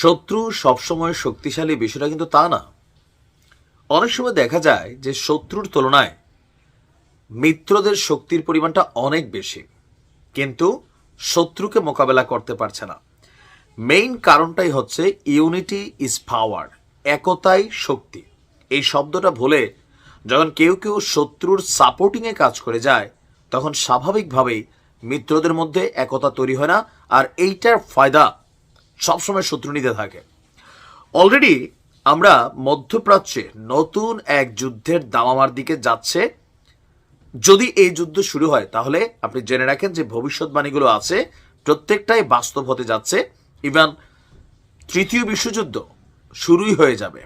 শত্রু সবসময় শক্তিশালী বিষয়টা কিন্তু তা না। অনেক সময় দেখা যায় যে শত্রুর তুলনায় মিত্রদের শক্তির পরিমাণটা অনেক বেশি, কিন্তু শত্রুকে মোকাবেলা করতে পারছে না। মেইন কারণটাই হচ্ছে ইউনিটি ইজ পাওয়ার, একতাই শক্তি। এই শব্দটা ভুলে যখন কেউ কেউ শত্রুর সাপোর্টিংয়ে কাজ করে যায়, তখন স্বাভাবিকভাবেই মিত্রদের মধ্যে একতা তৈরি হয় না, আর এইটার ফায়দা সবসময় শত্রু নিতে থাকে। অলরেডি আমরা মধ্যপ্রাচ্যে নতুন এক যুদ্ধের দামামার দিকে যাচ্ছে। যদি এই যুদ্ধ শুরু হয় তাহলে আপনি জেনে রাখেন যে ভবিষ্যৎবাণীগুলো আছে প্রত্যেকটাই বাস্তব হতে যাচ্ছে। ইভেন তৃতীয় বিশ্বযুদ্ধ শুরুই হয়ে যাবে।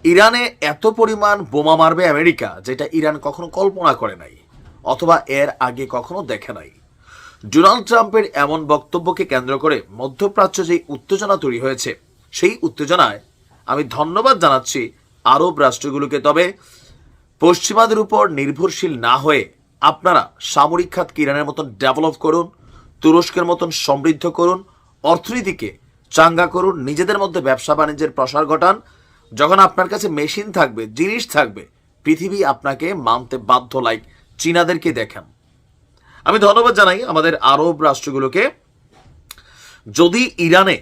ইরানে এত পরিমাণ বোমা মারবে আমেরিকা, যেটা ইরান কখনো কল্পনা করে নাই অথবা এর আগে কখনো দেখে নাই। ডোনাল্ড ট্রাম্পের এমন বক্তব্যকে কেন্দ্র করে মধ্যপ্রাচ্যে যে উত্তেজনা তৈরি হয়েছে, সেই উত্তেজনায় আমি ধন্যবাদ জানাচ্ছি আরব রাষ্ট্রগুলোকে। তবে পশ্চিমাদের উপর নির্ভরশীল না হয়ে আপনারা সামরিক খাতকে ইরানের মতন ডেভেলপ করুন, তুরস্কের মতন সমৃদ্ধ করুন, অর্থনীতিকে চাঙ্গা করুন, নিজেদের মধ্যে ব্যবসা বাণিজ্যের প্রসার ঘটান। যখন আপনার কাছে মেশিন থাকবে, জিনিস থাকবে, পৃথিবী আপনাকে মানতে বাধ্য। লাইক চীনাদেরকে দেখেন। আমি ধন্যবাদ জানাই আমাদের আরব রাষ্ট্রগুলোকে। যদি ইরানে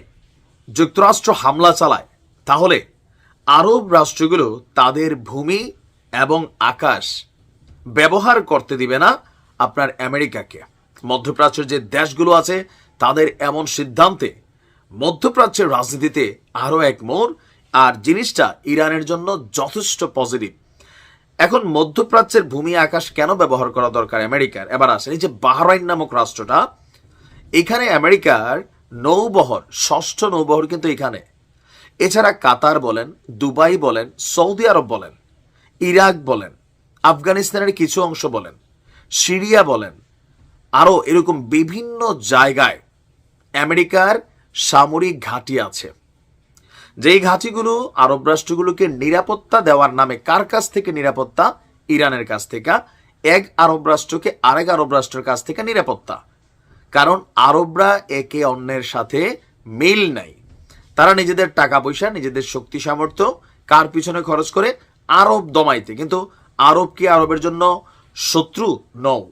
যুক্তরাষ্ট্র হামলা চালায় তাহলে আরব রাষ্ট্রগুলো তাদের ভূমি এবং আকাশ ব্যবহার করতে দিবে না আপনার আমেরিকাকে। মধ্যপ্রাচ্যের যে দেশগুলো আছে তাদের এমন সিদ্ধান্তে মধ্যপ্রাচ্যের রাজনীতিতে আরও এক মোড়, আর জিনিসটা ইরানের জন্য যথেষ্ট পজিটিভ। এখন মধ্যপ্রাচ্যের ভূমি আকাশ কেন ব্যবহার করা দরকার আমেরিকার? এবার আসেন এই যে বাহরাইন নামক রাষ্ট্রটা, এখানে আমেরিকার নৌবহর, ষষ্ঠ নৌবহর কিন্তু এখানে। এছাড়া কাতার বলেন, দুবাই বলেন, সৌদি আরব বলেন, ইরাক বলেন, আফগানিস্তানের কিছু অংশ বলেন, সিরিয়া বলেন, আরও এরকম বিভিন্ন জায়গায় আমেরিকার সামরিক ঘাঁটি আছে। যেই ঘাঁটিগুলো আরব রাষ্ট্রগুলোকে নিরাপত্তা দেওয়ার নামে, কার কাছ থেকে নিরাপত্তা? ইরানের কাছ থেকে। এক আরব রাষ্ট্রকে আরেক আরব রাষ্ট্রের কাছ থেকে নিরাপত্তা। কারণ আরবরা একে অন্যের সাথে মিল নাই। তারা নিজেদের টাকা পয়সা, নিজেদের শক্তি সামর্থ্য কার পিছনে খরচ করে? আরব দমাইতে। কিন্তু আরব কি আরবের জন্য শত্রু? নও।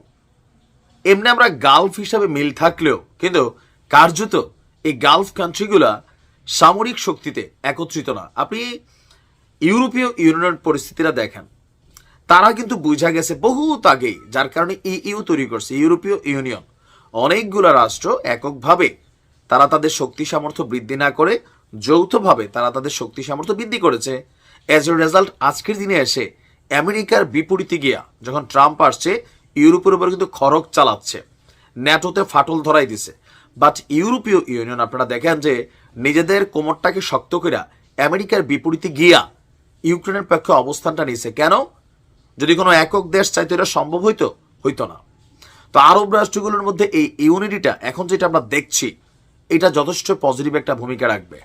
এমনি আমরা গালফ হিসাবে মিল থাকলেও কিন্তু কার্যত এই গালফ কান্ট্রিগুলা সামরিক শক্তিতে একত্রিত না। আপনি ইউরোপীয় ইউনিয়নের পরিস্থিতিটা দেখেন, তারা কিন্তু বুঝা গেছে বহুত আগেই, যার কারণে ইউ তৈরি করছে ইউরোপীয় ইউনিয়ন। অনেকগুলো রাষ্ট্র এককভাবে তারা তাদের শক্তি সামর্থ্য বৃদ্ধি না করে যৌথভাবে তারা তাদের শক্তি সামর্থ্য বৃদ্ধি করেছে। অ্যাজ এ রেজাল্ট আজকের দিনে এসে আমেরিকার বিপরীতে গিয়া যখন ট্রাম্প আসছে, ইউরোপের উপর কিন্তু খড়গ চালাচ্ছে, ন্যাটোতে ফাটল ধরাই দিছে। বাট ইউরোপীয় ইউনিয়ন আপনারা দেখেন যে নিজেদের কোমরটাকে শক্ত করে আমেরিকার বিপরীতে গিয়া ইউক্রেনের পক্ষে অবস্থানটা নিয়েছে। কেন? যদি কোনো একক দেশ চাইতো এটা সম্ভব হইতো না। তো আরব রাষ্ট্রগুলোর মধ্যে এই ইউনিটিটা এখন যেটা আমরা দেখছি, এটা যথেষ্ট পজিটিভ একটা ভূমিকা রাখবে।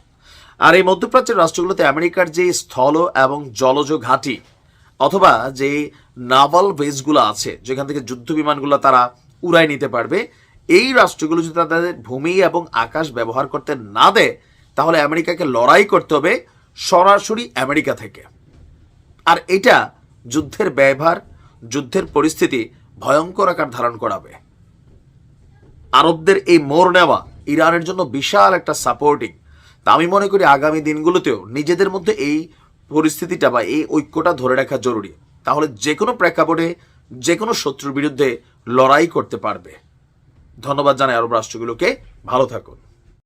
আর এই মধ্যপ্রাচ্যের রাষ্ট্রগুলোতে আমেরিকার যে স্থল এবং জলজ ঘাঁটি অথবা যে নাভাল বেসগুলো আছে, যেখান থেকে যুদ্ধ বিমানগুলো তারা উড়াই নিতে পারবে, এই রাষ্ট্রগুলো যদি তাদের ভূমি এবং আকাশ ব্যবহার করতে না দেয়, তাহলে আমেরিকাকে লড়াই করতে হবে সরাসরি আমেরিকা থেকে। আর এটা যুদ্ধের ব্যবহার, যুদ্ধের পরিস্থিতি ভয়ঙ্কর আকার ধারণ করাবে। আরবদের এই মোড় নেওয়া ইরানের জন্য বিশাল একটা সাপোর্টিং। তা আমি মনে করি আগামী দিনগুলোতেও নিজেদের মধ্যে এই পরিস্থিতিটা বা এই ঐক্যটা ধরে রাখা জরুরি। তাহলে যে কোনো প্রেক্ষাপটে যে কোনো শত্রুর বিরুদ্ধে লড়াই করতে পারবে। ধন্যবাদ জানাই আরব রাষ্ট্রগুলোকে। ভালো থাকুন।